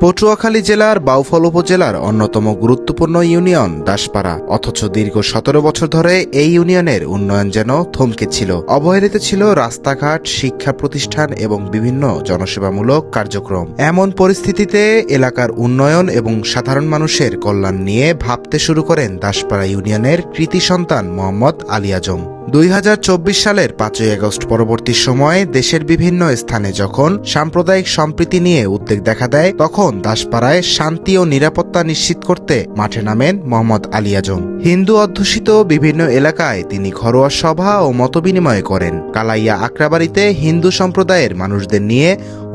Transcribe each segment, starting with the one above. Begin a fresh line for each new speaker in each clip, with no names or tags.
পটুয়াখালী জেলার বাউফল উপজেলার অন্যতম গুরুত্বপূর্ণ ইউনিয়ন দাসপাড়া, অথচ দীর্ঘ ১৭ বছর ধরে এই ইউনিয়নের উন্নয়ন যেন থমকে ছিল। অবহেলিত ছিল রাস্তাঘাট, শিক্ষা প্রতিষ্ঠান এবং বিভিন্ন জনসেবামূলক কার্যক্রম। এমন পরিস্থিতিতে এলাকার উন্নয়ন এবং সাধারণ মানুষের কল্যাণ নিয়ে ভাবতে শুরু করেন দাসপাড়া ইউনিয়নের কৃতি সন্তান মোহাম্মদ আলী আজম। ২০২৪ সালের ৫ই আগস্ট পরবর্তী সময়ে দেশের বিভিন্ন স্থানে যখন সাম্প্রদায়িক সম্প্রীতি নিয়ে উদ্বেগ দেখা দেয়, তখন দাসপাড়ায় শান্তি ও নিরাপত্তা নিশ্চিত করতে মাঠে নামেন মোহাম্মদ আলী আজম। হিন্দু অধ্যুষিত বিভিন্ন এলাকায় তিনি ঘরোয়া সভা ও মতবিনিময় করেন। কালাইয়া আক্রাবাড়িতে হিন্দু সম্প্রদায়ের মানুষদের নিয়ে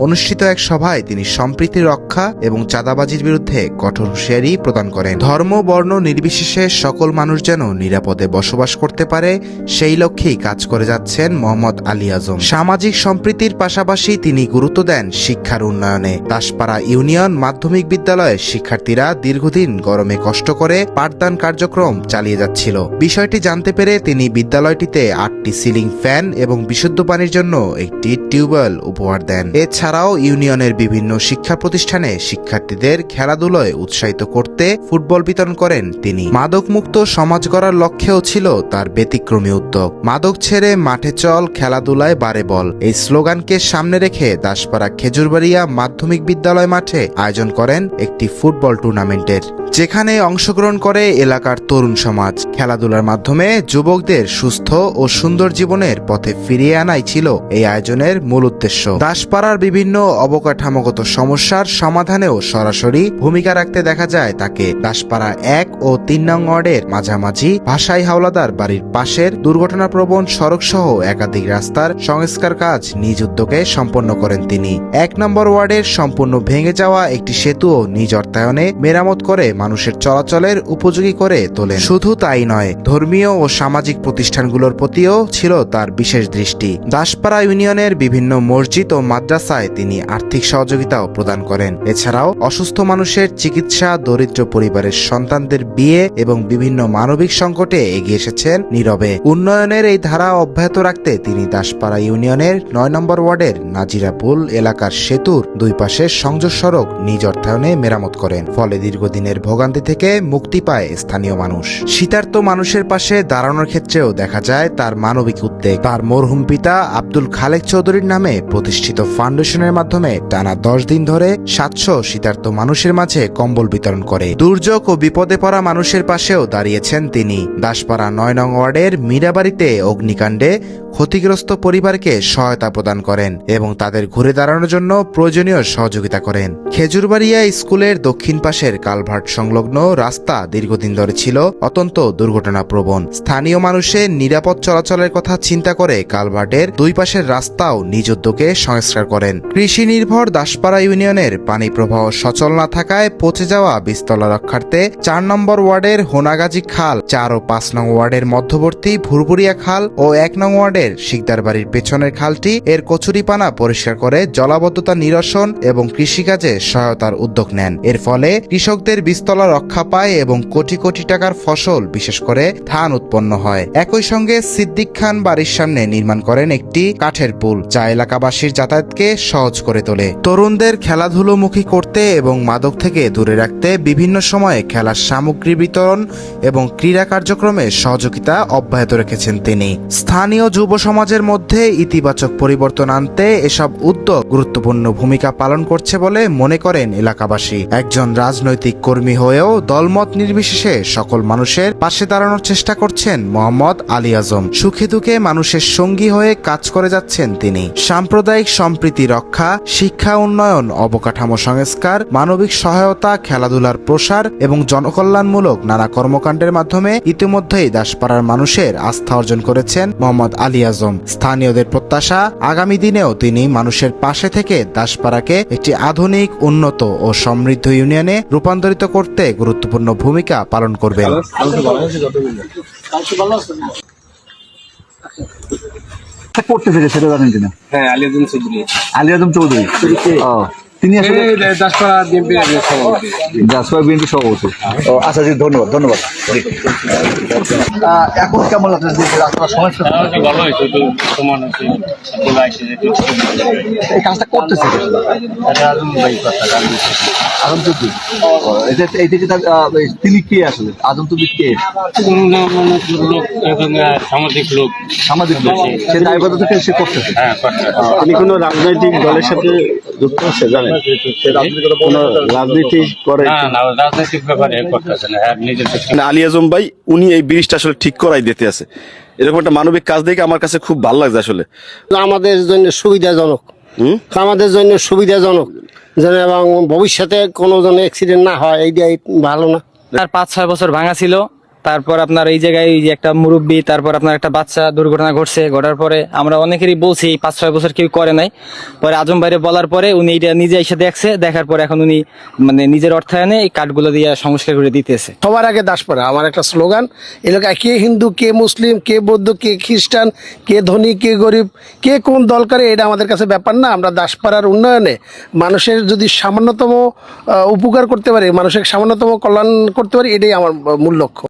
অনুষ্ঠিত এক সভায় তিনি সম্প্রীতি রক্ষা এবং চাঁদাবাজির বিরুদ্ধে কঠোর হুঁশিয়ারি প্রদান করেন। ধর্ম বর্ণ নির্বিশেষে সকল মানুষ যেন নিরাপদে বসবাস করতে পারে, সেই লক্ষ্যেই কাজ করে যাচ্ছেন মোহাম্মদ আলী আজম। সামাজিক সম্প্রীতির পাশাপাশি তিনি গুরুত্ব দেন শিক্ষার উন্নয়নে। দাসপাড়া ইউনিয়ন মাধ্যমিক বিদ্যালয়ের শিক্ষার্থীরা দীর্ঘদিন গরমে কষ্ট করে পাঠদান কার্যক্রম চালিয়ে যাচ্ছিল। বিষয়টি জানতে পেরে তিনি বিদ্যালয়টিতে ৮টি সিলিং ফ্যান এবং বিশুদ্ধ পানির জন্য একটি টিউবওয়েল উপহার দেন। এছাড়াও ইউনিয়নের বিভিন্ন শিক্ষা প্রতিষ্ঠানে শিক্ষার্থীদের খেলাধুলায় উৎসাহিত করতে ফুটবল বিতরণ করেন তিনি। মাদকমুক্ত সমাজ গড়ার লক্ষ্যেও ছিল তার ব্যতিক্রমী উদ্যোগ। মাদক ছেড়ে মাঠে চল, খেলাধুলায় বাড়ে বল, এই স্লোগানকে সামনে রেখে দাসপাড়া খেজুরবাড়িয়া মাধ্যমিক বিদ্যালয় মাঠে আয়োজন করেন একটি ফুটবল টুর্নামেন্টের, যেখানে অংশগ্রহণ করে এলাকার তরুণ সমাজ। খেলাধুলার মাধ্যমে যুবকদের সুস্থ ও সুন্দর জীবনের পথে ফিরিয়ে আনাই ছিল এই আয়োজনের মূল উদ্দেশ্য। দাসপাড়ার বিভিন্ন অবকাঠামোগত সমস্যার সমাধানেও সরাসরি ভূমিকা রাখতে দেখা যায় তাকে। দাসপাড়া ১ ও ৩ নং ওয়ার্ডের মাঝামাঝি ভাষাই হাওলাদার বাড়ির পাশের দুর্ঘটনাপ্রবণ সড়ক সহ একাধিক রাস্তার সংস্কার কাজ নিজ উদ্যোগে সম্পন্ন করেন তিনি। ১ নম্বর ওয়ার্ডের সম্পূর্ণ ভেঙে যাওয়া একটি সেতুও নিজ অর্থায়নে মেরামত করে মানুষের চলাচলের উপযোগী করে তোলেন। শুধু তাই নয়, ধর্মীয় ও সামাজিক প্রতিষ্ঠানগুলোর প্রতিও ছিল তার বিশেষ দৃষ্টি। দাসপাড়া ইউনিয়নের বিভিন্ন মসজিদ ও মাদ্রাসায় তিনি আর্থিক সহযোগিতাও প্রদান করেন। এছাড়াও অসুস্থ মানুষের চিকিৎসা, দরিদ্র পরিবারের সন্তানদের বিয়ে এবং বিভিন্ন মানবিক সংকটে এগিয়ে এসেছেন নীরবে। উন্নয়নের এই ধারা অব্যাহত রাখতে তিনি দাসপাড়া ইউনিয়নের ৯ নম্বর ওয়ার্ডের নাজিরাপুল এলাকার সেতুর দুই পাশে সংযোগ সড়ক নিজ অর্থায়নে মেরামত করেন। ফলে দীর্ঘদিনের ভোগান্তি থেকে মুক্তি পায় স্থানীয় মানুষ। শীতার্ত মানুষের পাশে দাঁড়ানোর ক্ষেত্রেও দেখা যায় তার মানবিক উদ্যোগ। তার মরহুম পিতা আব্দুল খালেক চৌধুরীর নামে প্রতিষ্ঠিত ফাউন্ডেশনের মাধ্যমে টানা ১০ দিন ধরে ৭০০ শীতার্ত মানুষের মাঝে কম্বল বিতরণ করে দুর্যোগ ও বিপদে পড়া মানুষের পাশেও দাঁড়িয়েছেন তিনি। দাসপাড়া ৯ নং ওয়ার্ডের মীরাবাড়িতে অগ্নিকাণ্ডে ক্ষতিগ্রস্ত পরিবারকে সহায়তা প্রদান করেন এবং তাদের ঘুরে দাঁড়ানোর জন্য প্রয়োজনীয় সহযোগিতা করেন। খেজুরবাড়িয়া স্কুলের দক্ষিণ পাশের কালভার্ট সংলগ্ন রাস্তা দীর্ঘদিন ধরে ছিল অত্যন্ত দুর্ঘটনাপ্রবণ। স্থানীয় মানুষের নিরাপদ চলাচলের কথা চিন্তা করে কালভার্টের দুই পাশের রাস্তাও নিজ উদ্যোগে সংস্কার করেন। কৃষি নির্ভর দাসপাড়া ইউনিয়নের পানি প্রবাহ সচল না থাকায় পচে যাওয়া বীজতলা রক্ষার্থে ৪ নম্বর ওয়ার্ডের হোনাগাজী খাল, ৪ ও ৫ নং ওয়ার্ডের মধ্যবর্তী ভুরভুরিয়া খাল ও ১ নং ওয়ার্ডের শিকদার বাড়ির পেছনের খালটি এর কচুরিপানা পরিষ্কার করে জলাবদ্ধতা নিরসন এবং কৃষিকাজে সহায়তার উদ্যোগ নেন। এর ফলে কৃষকদের বীজতলা রক্ষা পায় এবং কোটি কোটি টাকার ফসল, বিশেষ করে ধান উৎপন্ন হয়। একই সঙ্গে সিদ্দিক খান বাড়ির সামনে নির্মাণ করেন একটি কাঠের পুল, যা এলাকাবাসীর যাতায়াতকে সহজ করে তোলে। তরুণদের খেলাধুলোমুখী করতে এবং মাদক থেকে দূরে রাখতে বিভিন্ন সময়ে খেলার সামগ্রী বিতরণ এবং ক্রীড়া কার্যক্রমে সহযোগিতা অব্যাহত রেখেছেন তিনি। স্থানীয় যুব সমাজের মধ্যে ইতিবাচক পরিবর্তন আনতে এসব উদ্যোগ গুরুত্বপূর্ণ ভূমিকা পালন করছে বলে মনে করেন এলাকাবাসী। একজন রাজনৈতিক কর্মী হয়েও দলমত নির্বিশেষে সকল মানুষের পাশে দাঁড়ানোর চেষ্টা করছেন মোহাম্মদ আলী আজম। সুখে দুঃখে মানুষের সঙ্গী হয়ে কাজ করে যাচ্ছেন তিনি। সাম্প্রদায়িক সম্প্রীতি রক্ষা, শিক্ষা উন্নয়ন, অবকাঠামো সংস্কার, মানবিক সহায়তা, খেলাধুলার প্রসার এবং জনকল্যাণমূলক নানা কর্মকাণ্ডের মাধ্যমে ইতিমধ্যেই দাসপাড়ার মানুষের আস্থা অর্জন করেছেন মোহাম্মদ আলী আজম। স্থানীয়দের প্রত্যাশা, আগামী দিনেও তিনি মানুষের পাশে থেকে দাসপাড়াকে একটি আধুনিক, উন্নত ও সমৃদ্ধ ইউনিয়নে রূপান্তরিত করতে গুরুত্বপূর্ণ ভূমিকা পালন করবেন।
পড়তেছে সেটা জানেন কিনা?
হ্যাঁ, আলী আজম চৌধুরী।
আলী আজম চৌধুরী। তিনি আসলে
দাসপাড়া বিএনপির সভাপতি।
দাসপাড়া বিএনপি সভাপতি। ও আচ্ছা জি, ধন্যবাদ ধন্যবাদ। জি। এখন কেমন লাগছে যে রাস্তার সমস্যা
ভালো হয়েছে, একটু সমান হয়েছে, এগুলো আসছে যে একটু
এই কাজটা করতেছে কে?
আজম ভাই কথা
আজম চৌধুরী। এই থেকে তিনি কে আসলে? আজম চৌধুরী কে?
লোক, সামাজিক লোক।
সামাজিক লোক, সে দায়বদ্ধ থেকে সে করতেছে।
হ্যাঁ, করছে।
তিনি কোনো রাজনৈতিক দলের সাথে যুক্ত আছে জানেন? কোনো রাজনীতি করে?
না, রাজনৈতিক ব্যাপারে করতেছে না, হ্যাঁ নিজের
মানে আলী আজম ভাই উনি এই ব্রিজটা আসলে ঠিক করাই দিতে আছে, এরকম একটা মানবিক কাজ দেখে আমার কাছে খুব ভালো লাগছে আসলে।
আমাদের জন্য সুবিধাজনক, আমাদের জন্য সুবিধাজনক যেন, এবং ভবিষ্যতে কোনো যেন অ্যাক্সিডেন্ট না হয়, এইটাই ভালো না?
তার 5-6 বছর ভাঙা ছিল, তারপর আপনার এই জায়গায় এই যে একটা মুরব্বী, তারপর আপনার একটা বাচ্চা দুর্ঘটনা ঘটছে, ঘটার পরে আমরা অনেকেরই বলছি 5-6 বছর কেউ করে নাই। পরে আজম ভাইরে বলার পরে উনি এটা নিজে এসে দেখছে, দেখার পরে এখন উনি মানে নিজের অর্থায়নে এই কাঠগুলো দিয়ে সংস্কার করে দিতেছে।
সবার আগে দাসপাড়া আমার একটা স্লোগান। এলাকায় কে হিন্দু, কে মুসলিম, কে বৌদ্ধ, কে খ্রিস্টান, কে ধনী, কে গরিব, কে কোন দল করে, এটা আমাদের কাছে ব্যাপার না। আমরা দাসপাড়ার উন্নয়নে মানুষের যদি সামান্যতম উপকার করতে পারি, মানুষের সামান্যতম কল্যাণ করতে পারি, এটাই আমার মূল লক্ষ্য।